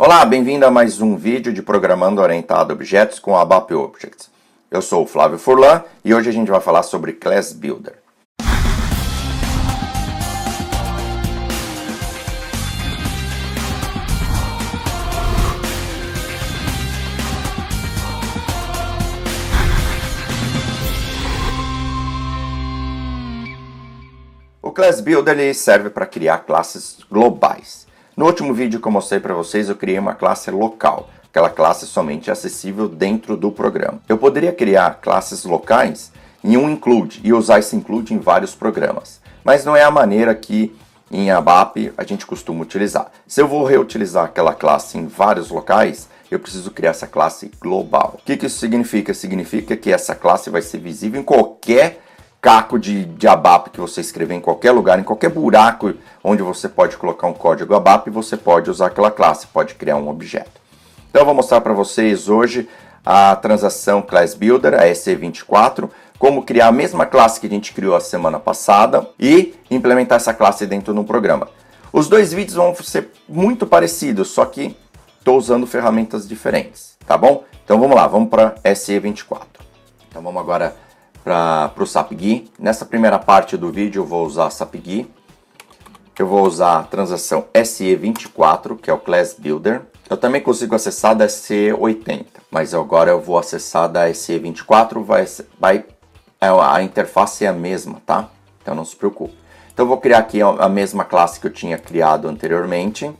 Olá, bem-vindo a mais um vídeo de Programando Orientado a Objetos com ABAP Objects. Eu sou o Flávio Furlan e hoje a gente vai falar sobre Class Builder. O Class Builder ele serve para criar classes globais. No último vídeo que eu mostrei para vocês, eu criei uma classe local. Aquela classe somente acessível dentro do programa. Eu poderia criar classes locais em um include e usar esse include em vários programas. Mas não é a maneira que em ABAP a gente costuma utilizar. Se eu vou reutilizar aquela classe em vários locais, eu preciso criar essa classe global. O que isso significa? Significa que essa classe vai ser visível em qualquer caco de ABAP que você escrever em qualquer lugar, em qualquer buraco onde você pode colocar um código ABAP, você pode usar aquela classe, pode criar um objeto. Então eu vou mostrar para vocês hoje a transação Class Builder, a SE24, como criar a mesma classe que a gente criou a semana passada e implementar essa classe dentro de um programa. Os dois vídeos vão ser muito parecidos, só que estou usando ferramentas diferentes, tá bom? Então vamos lá, vamos para SE24. Então vamos agora para o SAP-GUI. Nessa primeira parte do vídeo eu vou usar SAP-GUI. Eu vou usar a transação SE24, que é o Class Builder. Eu também consigo acessar da SE80, mas agora eu vou acessar da SE24, a interface é a mesma, tá? Então não se preocupe. Então eu vou criar aqui a mesma classe que eu tinha criado anteriormente.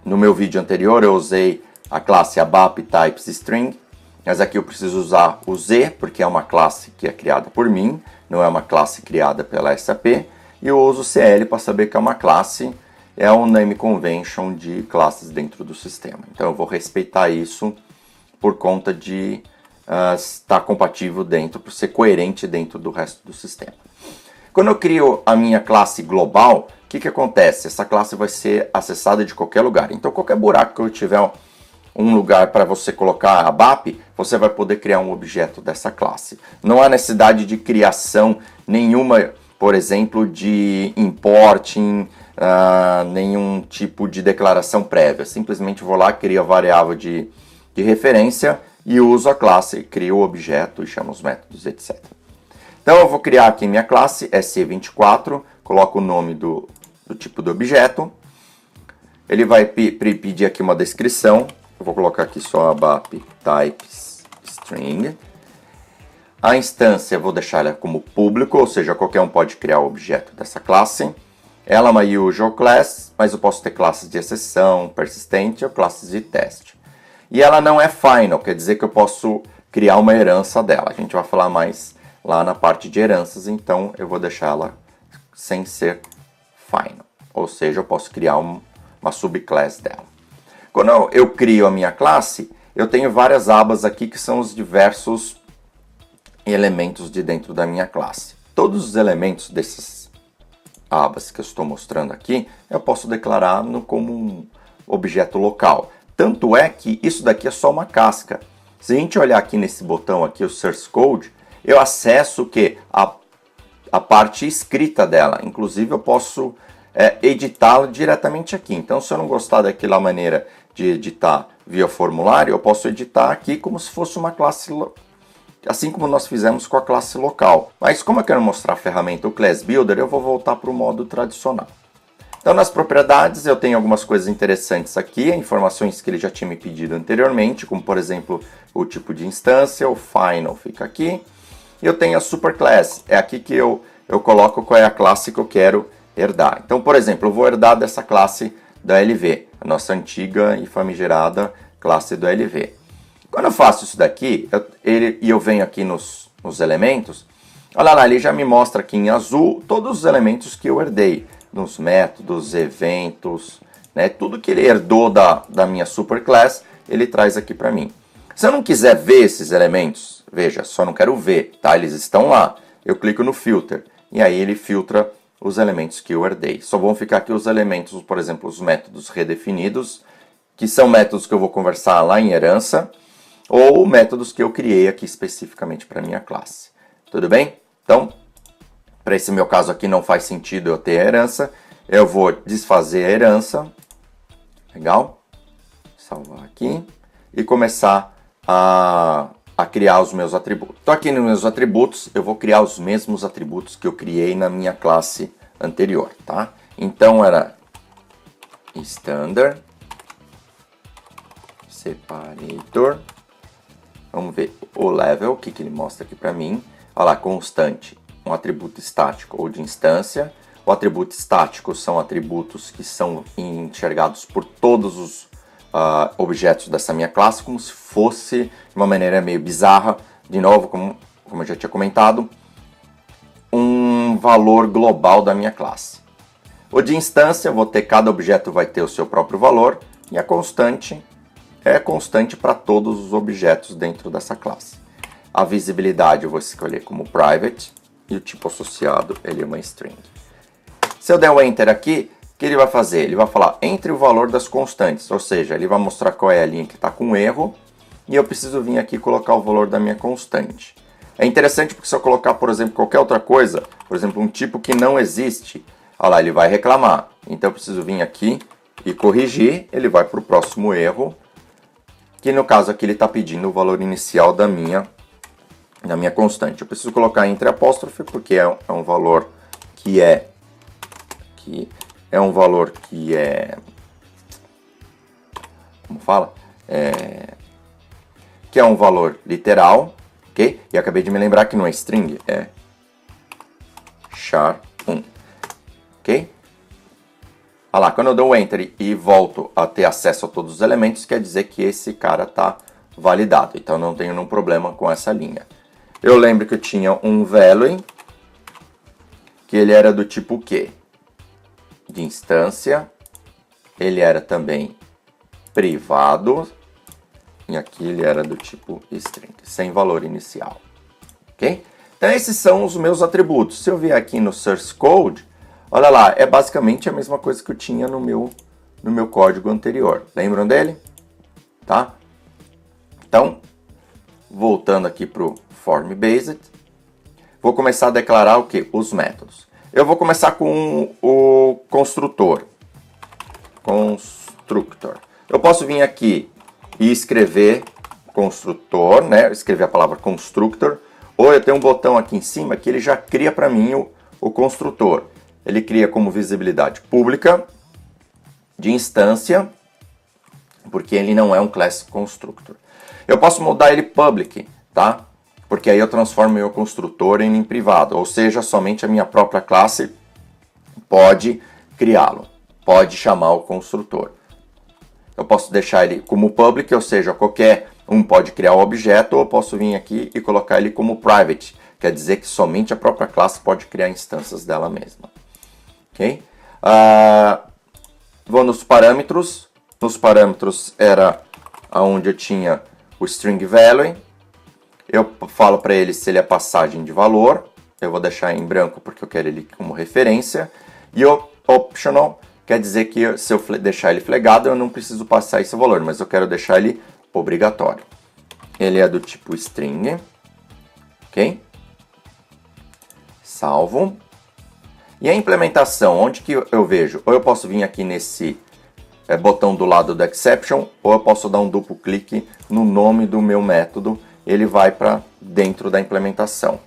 No meu vídeo anterior eu usei a classe ABAP Types String, mas aqui eu preciso usar o Z, porque é uma classe que é criada por mim, não é uma classe criada pela SAP. E eu uso o CL para saber que é uma classe, é um name convention de classes dentro do sistema. Então eu vou respeitar isso por conta de estar compatível dentro, por ser coerente dentro do resto do sistema. Quando eu crio a minha classe global, o que acontece? Essa classe vai ser acessada de qualquer lugar. Então qualquer buraco que eu tiver um lugar para você colocar ABAP, você vai poder criar um objeto dessa classe. Não há necessidade de criação nenhuma, por exemplo, de importing, nenhum tipo de declaração prévia. Simplesmente vou lá, crio a variável de referência e uso a classe, crio o objeto e chamo os métodos, etc. Então eu vou criar aqui minha classe SE24, coloco o nome do tipo do objeto. Ele vai pedir aqui uma descrição. Eu vou colocar aqui só ABAP Types String. A instância eu vou deixar ela como público, ou seja, qualquer um pode criar o objeto dessa classe. Ela é uma usual class, mas eu posso ter classes de exceção, persistente ou classes de teste. E ela não é final, quer dizer que eu posso criar uma herança dela. A gente vai falar mais lá na parte de heranças, então eu vou deixar ela sem ser final. Ou seja, eu posso criar uma subclass dela. Quando eu crio a minha classe, eu tenho várias abas aqui que são os diversos elementos de dentro da minha classe. Todos os elementos dessas abas que eu estou mostrando aqui, eu posso declarar como um objeto local. Tanto é que isso daqui é só uma casca. Se a gente olhar aqui nesse botão aqui, o Source Code, eu acesso o quê? A parte escrita dela. Inclusive eu posso editá-la diretamente aqui. Então se eu não gostar daquela maneira de editar via formulário, eu posso editar aqui como se fosse uma classe, assim como nós fizemos com a classe local. Mas como eu quero mostrar a ferramenta, o Class Builder, eu vou voltar para o modo tradicional. Então nas propriedades eu tenho algumas coisas interessantes aqui, informações que ele já tinha me pedido anteriormente, como por exemplo o tipo de instância, o final fica aqui. E eu tenho a Superclass, é aqui que eu coloco qual é a classe que eu quero herdar. Então por exemplo, eu vou herdar dessa classe da LV, a nossa antiga e famigerada classe do LV. Quando eu faço isso daqui, eu venho aqui nos elementos, olha lá, ele já me mostra aqui em azul todos os elementos que eu herdei, nos métodos, eventos, né, tudo que ele herdou da minha superclass, ele traz aqui para mim. Se eu não quiser ver esses elementos, veja, só não quero ver, tá? Eles estão lá. Eu clico no filter e aí ele filtra os elementos que eu herdei. Só vão ficar aqui os elementos, por exemplo, os métodos redefinidos, que são métodos que eu vou conversar lá em herança, ou métodos que eu criei aqui especificamente para minha classe. Tudo bem? Então, para esse meu caso aqui não faz sentido eu ter a herança, eu vou desfazer a herança. Legal? salvar aqui e começar a criar os meus atributos. Então aqui nos meus atributos eu vou criar os mesmos atributos que eu criei na minha classe anterior, tá? Então era standard separator. Vamos ver o level, o que ele mostra aqui para mim. Olha lá, constante, um atributo estático ou de instância. O atributo estático são atributos que são enxergados por todos os objetos dessa minha classe, como se fosse, de uma maneira meio bizarra, de novo, como eu já tinha comentado, um valor global da minha classe. O de instância, eu vou ter, cada objeto vai ter o seu próprio valor, e a constante é constante para todos os objetos dentro dessa classe. A visibilidade eu vou escolher como private, e o tipo associado ele é uma string. Se eu der um enter aqui, o que ele vai fazer? Ele vai falar entre o valor das constantes, ou seja, ele vai mostrar qual é a linha que está com erro, e eu preciso vir aqui e colocar o valor da minha constante. É interessante porque se eu colocar, por exemplo, qualquer outra coisa, por exemplo, um tipo que não existe, olha lá, ele vai reclamar. Então eu preciso vir aqui e corrigir, ele vai para o próximo erro, que no caso aqui ele está pedindo o valor inicial da minha constante. Eu preciso colocar entre apóstrofe, porque é um valor que é como fala? Que é um valor literal, ok? E acabei de me lembrar que não é string, é char1, ok? Olha lá, quando eu dou enter e volto a ter acesso a todos os elementos, quer dizer que esse cara está validado, então não tenho nenhum problema com essa linha. Eu lembro que eu tinha um value, que ele era do tipo quê? De instância, ele era também privado, e aqui ele era do tipo string, sem valor inicial, ok? Então esses são os meus atributos. Se eu vier aqui no source code, olha lá, é basicamente a mesma coisa que eu tinha no meu código anterior. Lembram dele? Tá? Então, voltando aqui para o form based, vou começar a declarar o que? Os métodos. Eu vou começar com o construtor. Constructor. Eu posso vir aqui e escrever construtor, né? Escrever a palavra constructor. Ou eu tenho um botão aqui em cima que ele já cria para mim o construtor. Ele cria como visibilidade pública, de instância, porque ele não é um class constructor. Eu posso mudar ele public, tá? Porque aí eu transformo meu construtor em privado, ou seja, somente a minha própria classe pode criá-lo, pode chamar o construtor. Eu posso deixar ele como public, ou seja, qualquer um pode criar o objeto, ou eu posso vir aqui e colocar ele como private, quer dizer que somente a própria classe pode criar instâncias dela mesma. Ok? Vou nos parâmetros. Nos parâmetros era onde eu tinha o string value. Eu falo para ele se ele é passagem de valor. Eu vou deixar em branco porque eu quero ele como referência. E o optional quer dizer que se eu deixar ele flaggado, eu não preciso passar esse valor, mas eu quero deixar ele obrigatório. Ele é do tipo string. Ok? Salvo. E a implementação, onde que eu vejo? Ou eu posso vir aqui nesse botão do lado do exception, ou eu posso dar um duplo clique no nome do meu método, ele vai para dentro da implementação,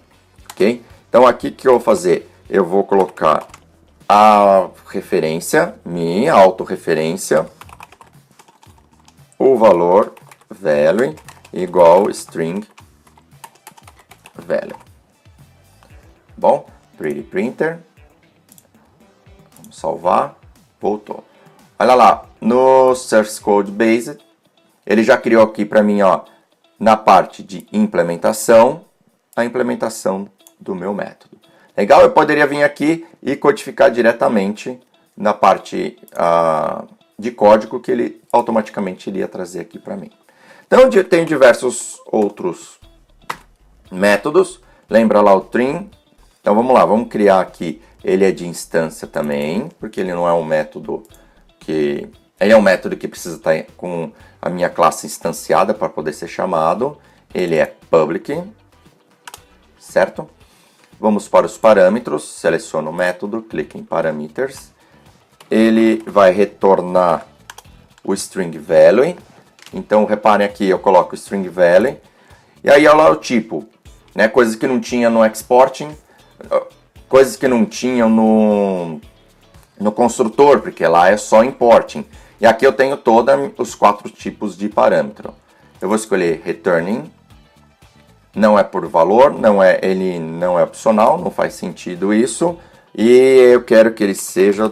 ok? Então aqui que eu vou fazer? Eu vou colocar a referência, minha autorreferência, o valor value igual string value. Bom, pretty printer. Salvar, voltou. Olha lá, no Source Code Based, ele já criou aqui para mim, ó, na parte de implementação, a implementação do meu método. Legal? Eu poderia vir aqui e codificar diretamente na parte de código que ele automaticamente iria trazer aqui para mim. Então, eu tenho diversos outros métodos. Lembra lá o trim? Então, vamos lá, vamos criar aqui. Ele é de instância também, porque ele não é um método que... Ele é um método que precisa estar com a minha classe instanciada para poder ser chamado. Ele é public, certo? Vamos para os parâmetros, seleciono o método, clique em parameters. Ele vai retornar o string value, Então, reparem aqui, eu coloco string value, e aí olha lá o tipo, né? Coisas que não tinha no exporting, coisas que não tinham no construtor, porque lá é só importing. E aqui eu tenho todos os 4 tipos de parâmetro. Eu vou escolher returning, não é por valor, ele não é opcional, não faz sentido isso. E eu quero que ele seja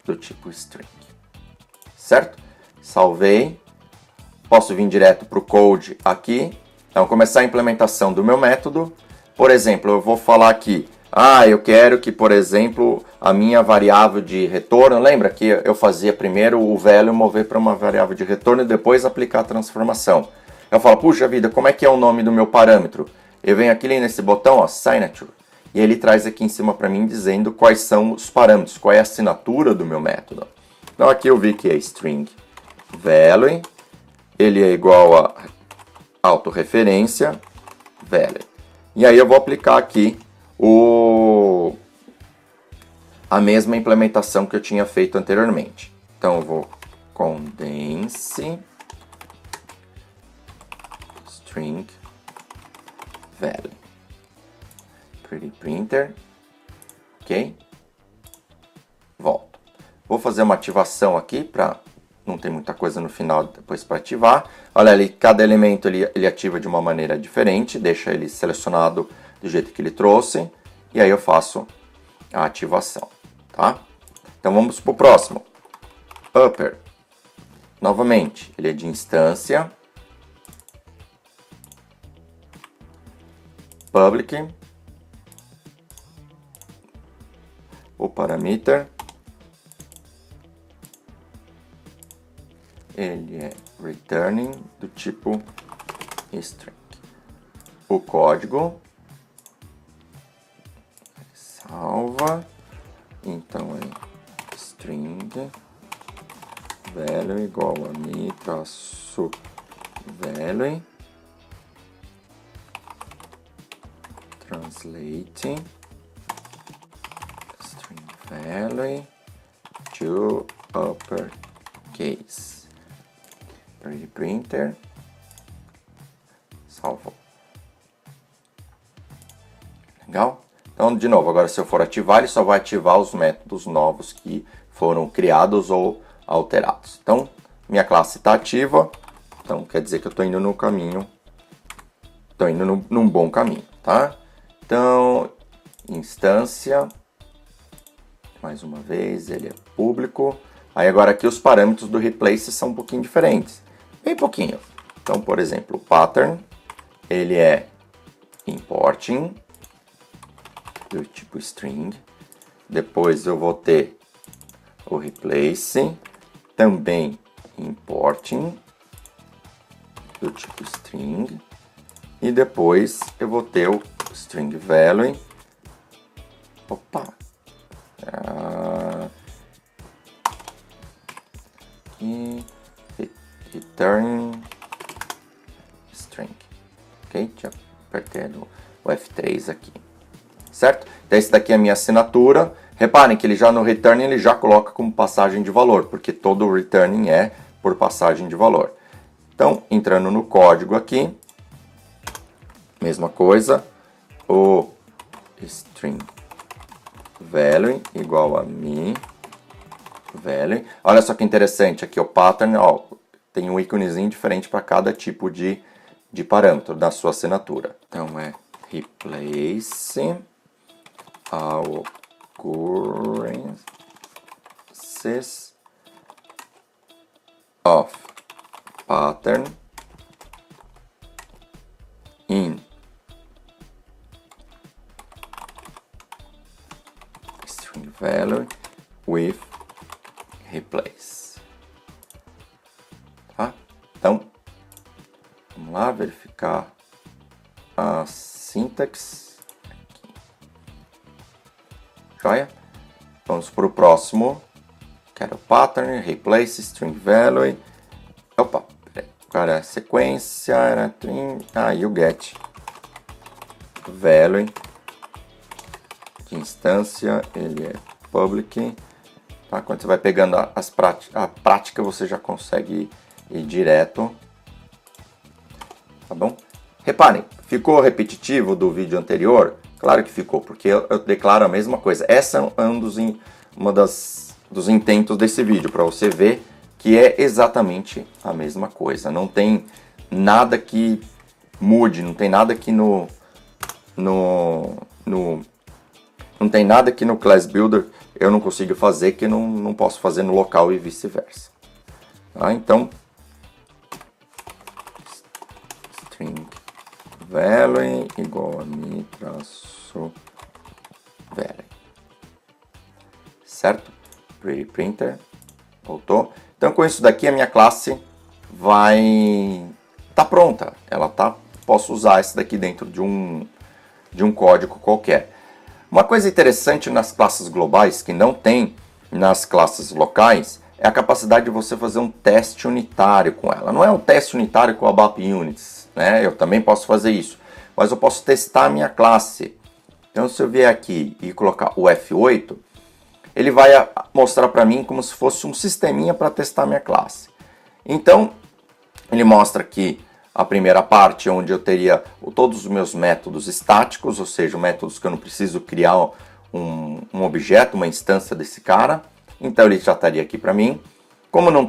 do tipo string. Certo? Salvei. Posso vir direto para o code aqui. Então, começar a implementação do meu método. Por exemplo, eu vou falar aqui. Eu quero que, por exemplo, a minha variável de retorno... Lembra que eu fazia primeiro o value mover para uma variável de retorno e depois aplicar a transformação. Eu falo, puxa vida, como é que é o nome do meu parâmetro? Eu venho aqui nesse botão, ó, signature. E ele traz aqui em cima para mim dizendo quais são os parâmetros, qual é a assinatura do meu método. Então aqui eu vi que é string value, ele é igual a autorreferência value. E aí eu vou aplicar aqui a mesma implementação que eu tinha feito anteriormente. Então eu vou condense string value. Pretty printer. Ok? Volto. Vou fazer uma ativação aqui para não ter muita coisa no final depois para ativar. Olha ali, cada elemento ele ativa de uma maneira diferente, deixa ele selecionado do jeito que ele trouxe, e aí eu faço a ativação, tá? Então vamos para o próximo. Upper. Novamente, ele é de instância. Public. O parameter. Ele é returning do tipo string. O código salva, então é string value igual a mi traço value translate string value to uppercase. Pretty printer. Salvou. Legal? Então, de novo, agora se eu for ativar, ele só vai ativar os métodos novos que foram criados ou alterados. Então, minha classe está ativa, então quer dizer que eu estou indo no caminho, estou indo num bom caminho, tá? Então, instância, mais uma vez, ele é público. Aí agora aqui os parâmetros do replace são um pouquinho diferentes, bem pouquinho. Então, por exemplo, o pattern, ele é importing, do tipo string. Depois eu vou ter o replace, também importing, do tipo string. E depois eu vou ter o string value. Opa! Aqui, return string. Ok? Já apertei o F3 aqui. Certo? Então esse daqui é a minha assinatura. Reparem que ele já no return ele já coloca como passagem de valor, porque todo o returning é por passagem de valor. Então, entrando no código aqui, mesma coisa, o string value igual a mi value. Olha só que interessante, aqui o pattern, ó, tem um íconezinho diferente para cada tipo de parâmetro da sua assinatura. Então é replace all occurrences of pattern in string value with replace. Tá? Então, vamos lá verificar a sintaxe. Joia? Vamos para o próximo. Quero pattern, replace, string value. Opa, peraí. Agora a sequência era e o get value de instância, ele é public. Tá? Quando você vai pegando a prática, você já consegue ir direto tá bom? Reparem, ficou repetitivo do vídeo anterior? Claro que ficou, porque eu declaro a mesma coisa. Essa é dos intentos desse vídeo, para você ver que é exatamente a mesma coisa. Não tem nada que mude, não tem nada que não tem nada que no Class Builder eu não consigo fazer que não posso fazer no local e vice-versa. Tá? Então, string value igual a mi traço value. Certo? Pretty Printer. Voltou. Então, com isso daqui, a minha classe tá pronta. Posso usar essa daqui dentro de um código qualquer. Uma coisa interessante nas classes globais, que não tem nas classes locais, é a capacidade de você fazer um teste unitário com ela. Não é um teste unitário com a ABAP Units, né? Eu também posso fazer isso, mas eu posso testar a minha classe. Então, se eu vier aqui e colocar o F8, ele vai mostrar para mim como se fosse um sisteminha para testar a minha classe. Então, ele mostra aqui a primeira parte, onde eu teria todos os meus métodos estáticos, ou seja, métodos que eu não preciso criar um objeto, uma instância desse cara. Então ele já estaria aqui para mim. Como não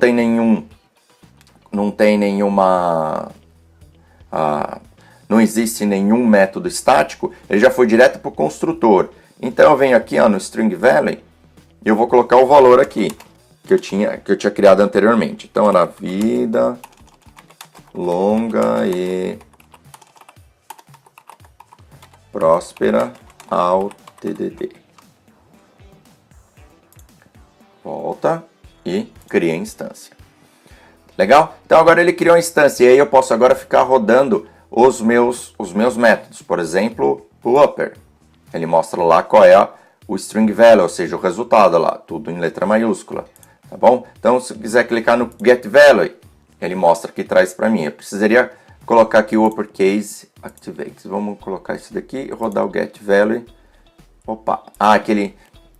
existe nenhum método estático, ele já foi direto para o construtor. Então eu venho aqui no string value e eu vou colocar o valor aqui que eu tinha criado anteriormente. Então era vida longa e próspera ao TDD. Volta e cria a instância. Legal? Então agora ele criou a instância e aí eu posso agora ficar rodando os meus métodos. Por exemplo, o upper. Ele mostra lá qual é o string value, ou seja, o resultado lá, tudo em letra maiúscula. Tá bom? Então se eu quiser clicar no get value, ele mostra que traz para mim. Eu precisaria colocar aqui o uppercase activate. Vamos colocar isso daqui e rodar o get value. Opa!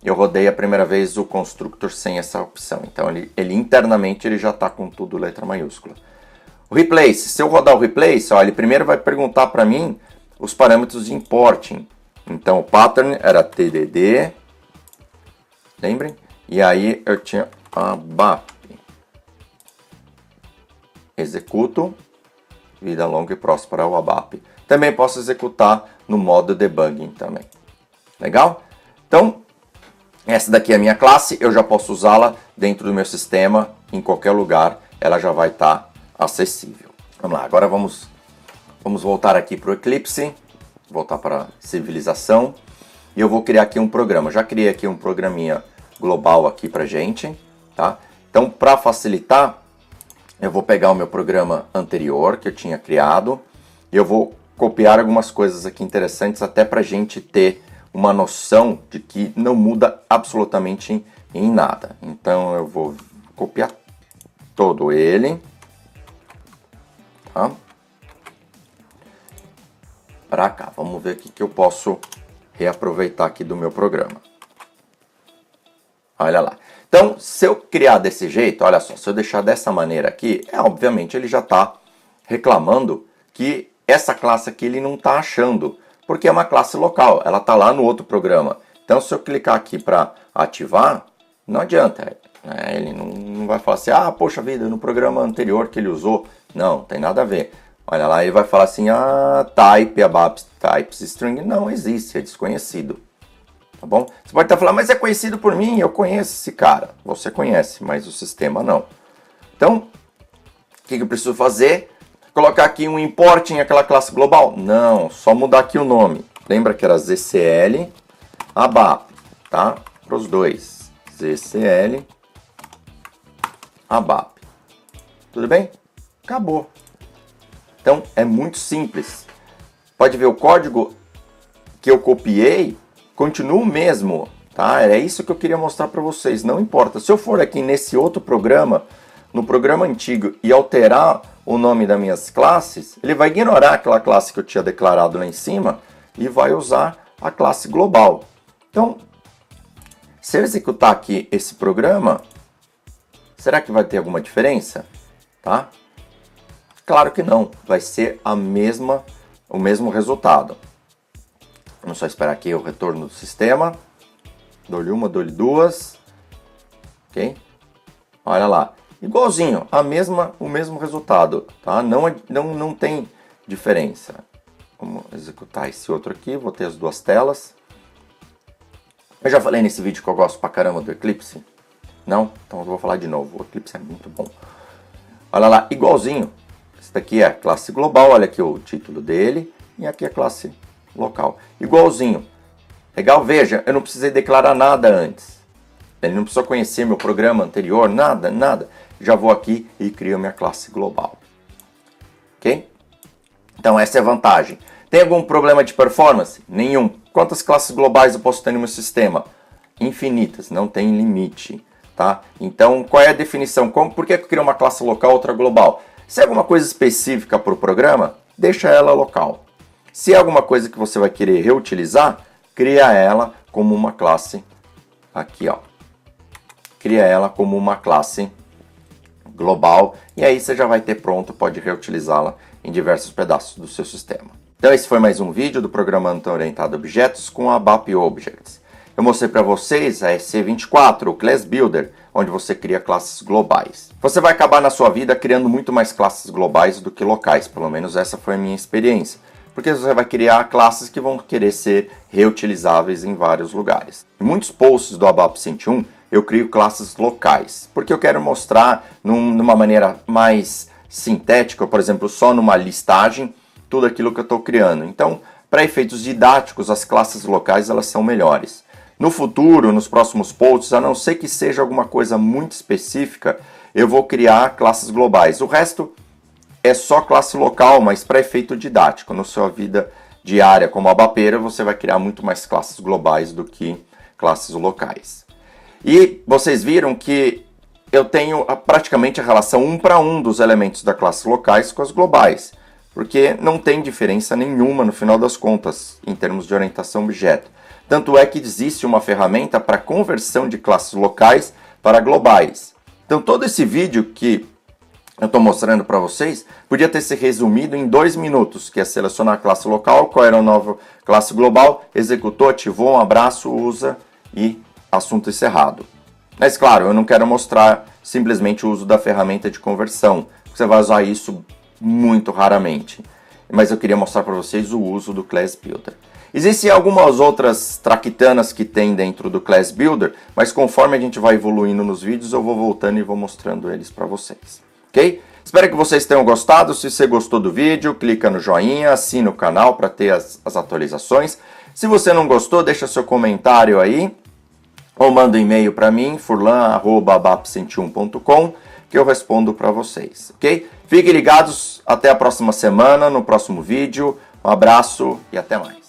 Eu rodei a primeira vez o constructor sem essa opção. Então ele internamente ele já está com tudo letra maiúscula. O replace. Se eu rodar o replace, ele primeiro vai perguntar para mim os parâmetros de importing. Então o pattern era TDD. Lembrem? E aí eu tinha ABAP. Executo, vida longa e próspera ao ABAP. Também posso executar no modo debugging também. Legal? Então, essa daqui é a minha classe, eu já posso usá-la dentro do meu sistema, em qualquer lugar, ela já vai estar acessível. Vamos lá, agora vamos voltar aqui para o Eclipse, voltar para a civilização, e eu vou criar aqui um programa. Já criei aqui um programinha global aqui para gente, tá? Então, para facilitar, eu vou pegar o meu programa anterior que eu tinha criado e eu vou copiar algumas coisas aqui interessantes até para a gente ter uma noção de que não muda absolutamente em nada. Então eu vou copiar todo ele, tá? Para cá. Vamos ver o que eu posso reaproveitar aqui do meu programa. Olha lá. Então, se eu criar desse jeito, olha só, se eu deixar dessa maneira aqui, obviamente ele já está reclamando que essa classe aqui ele não está achando, porque é uma classe local, ela está lá no outro programa. Então, se eu clicar aqui para ativar, não adianta, né? Ele não vai falar assim, poxa vida, no programa anterior que ele usou, não tem nada a ver. Olha lá, ele vai falar assim, type, ABAP, types, string, não existe, é desconhecido. Tá bom? Você pode estar falando, mas é conhecido por mim, eu conheço esse cara. Você conhece, mas o sistema não. Então, o que eu preciso fazer? Colocar aqui um import em aquela classe global? Não, só mudar aqui o nome. Lembra que era ZCL ABAP, tá? Para os dois. ZCL ABAP. Tudo bem? Acabou. Então, é muito simples. Pode ver o código que eu copiei, continua o mesmo, tá? Era isso que eu queria mostrar para vocês. Não importa. Se eu for aqui nesse outro programa, no programa antigo, e alterar o nome das minhas classes, ele vai ignorar aquela classe que eu tinha declarado lá em cima e vai usar a classe global. Então, se eu executar aqui esse programa, será que vai ter alguma diferença? Tá? Claro que não, vai ser o mesmo resultado. Vamos só esperar aqui o retorno do sistema. Dou-lhe uma, dou-lhe duas. Ok? Olha lá. Igualzinho, o mesmo resultado. Tá? Não tem diferença. Vamos executar esse outro aqui. Vou ter as duas telas. Eu já falei nesse vídeo que eu gosto pra caramba do Eclipse. Não? Então eu vou falar de novo. O Eclipse é muito bom. Olha lá, igualzinho. Esse daqui é a classe global. Olha aqui o título dele. E aqui a classe local. Igualzinho. Legal? Veja, eu não precisei declarar nada antes. Ele não precisou conhecer meu programa anterior, nada. Já vou aqui e crio minha classe global. Ok? Então essa é a vantagem. Tem algum problema de performance? Nenhum. Quantas classes globais eu posso ter no meu sistema? Infinitas, não tem limite. Tá? Então qual é a definição? Por que eu crio uma classe local, outra global? Se é alguma coisa específica para o programa, deixa ela local. Se é alguma coisa que você vai querer reutilizar, cria ela como uma classe aqui, ó. Cria ela como uma classe global e aí você já vai ter pronto, pode reutilizá-la em diversos pedaços do seu sistema. Então esse foi mais um vídeo do Programando Orientado a Objetos com a ABAP Objects. Eu mostrei para vocês a EC24, o Class Builder, onde você cria classes globais. Você vai acabar na sua vida criando muito mais classes globais do que locais, pelo menos essa foi a minha experiência. Porque você vai criar classes que vão querer ser reutilizáveis em vários lugares. Em muitos posts do ABAP 101, eu crio classes locais, porque eu quero mostrar numa maneira mais sintética, por exemplo, só numa listagem, tudo aquilo que eu estou criando. Então, para efeitos didáticos, as classes locais elas são melhores. No futuro, nos próximos posts, a não ser que seja alguma coisa muito específica, eu vou criar classes globais. O resto é só classe local, mas para efeito didático. Na sua vida diária como abapeira, você vai criar muito mais classes globais do que classes locais. E vocês viram que eu tenho praticamente a relação 1 para 1 dos elementos da classe locais com as globais, porque não tem diferença nenhuma no final das contas em termos de orientação objeto. Tanto é que existe uma ferramenta para conversão de classes locais para globais. Então todo esse vídeo que eu estou mostrando para vocês podia ter se resumido em 2 minutos, que é selecionar a classe local, qual era a nova classe global, executou, ativou, um abraço, usa e assunto encerrado. Mas claro, eu não quero mostrar simplesmente o uso da ferramenta de conversão, você vai usar isso muito raramente. Mas eu queria mostrar para vocês o uso do Class Builder. Existem algumas outras traquitanas que tem dentro do Class Builder, mas conforme a gente vai evoluindo nos vídeos, eu vou voltando e vou mostrando eles para vocês. Ok? Espero que vocês tenham gostado. Se você gostou do vídeo, clica no joinha, assina o canal para ter as atualizações. Se você não gostou, deixa seu comentário aí, ou manda um e-mail para mim, furlan@abap101.com, que eu respondo para vocês, ok? Fiquem ligados, até a próxima semana, no próximo vídeo. Um abraço e até mais.